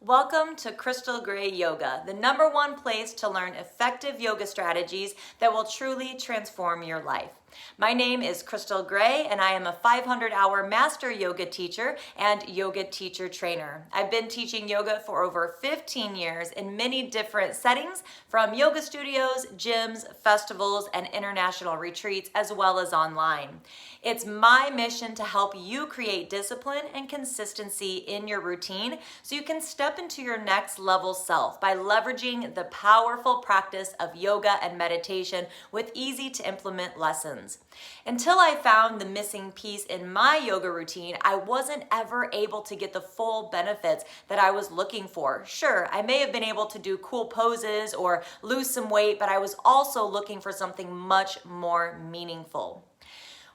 Welcome to Crystal Gray Yoga, the #1 place to learn effective yoga strategies that will truly transform your life. My name is Crystal Gray, and I am a 500-hour master yoga teacher and yoga teacher trainer. I've been teaching yoga for over 15 years in many different settings, from yoga studios, gyms, festivals, and international retreats, as well as online. It's my mission to help you create discipline and consistency in your routine so you can step into your next level self by leveraging the powerful practice of yoga and meditation with easy to implement lessons. Until I found the missing piece in my yoga routine, I wasn't ever able to get the full benefits that I was looking for. Sure, I may have been able to do cool poses or lose some weight, but I was also looking for something much more meaningful.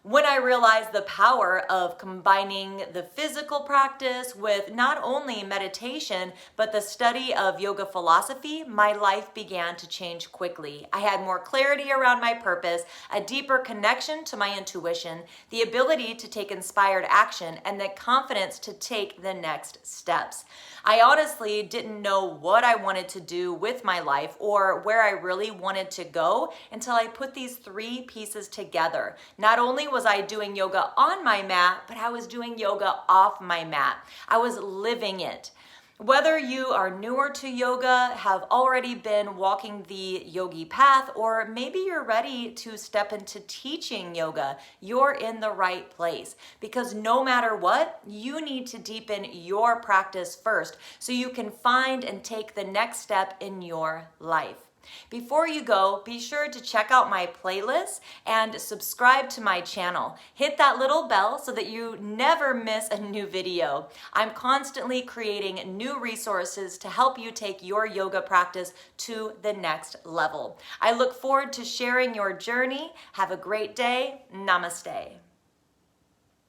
When I realized the power of combining the physical practice with not only meditation, but the study of yoga philosophy, my life began to change quickly. I had more clarity around my purpose, a deeper connection to my intuition, the ability to take inspired action, and the confidence to take the next steps. I honestly didn't know what I wanted to do with my life or where I really wanted to go until I put these 3 pieces together. Not only was I doing yoga on my mat, but I was doing yoga off my mat. I was living it. Whether you are newer to yoga, have already been walking the yogi path, or maybe you're ready to step into teaching yoga, you're in the right place. Because no matter what, you need to deepen your practice first so you can find and take the next step in your life. Before you go, be sure to check out my playlist and subscribe to my channel. Hit that little bell so that you never miss a new video. I'm constantly creating new resources to help you take your yoga practice to the next level. I look forward to sharing your journey. Have a great day. Namaste.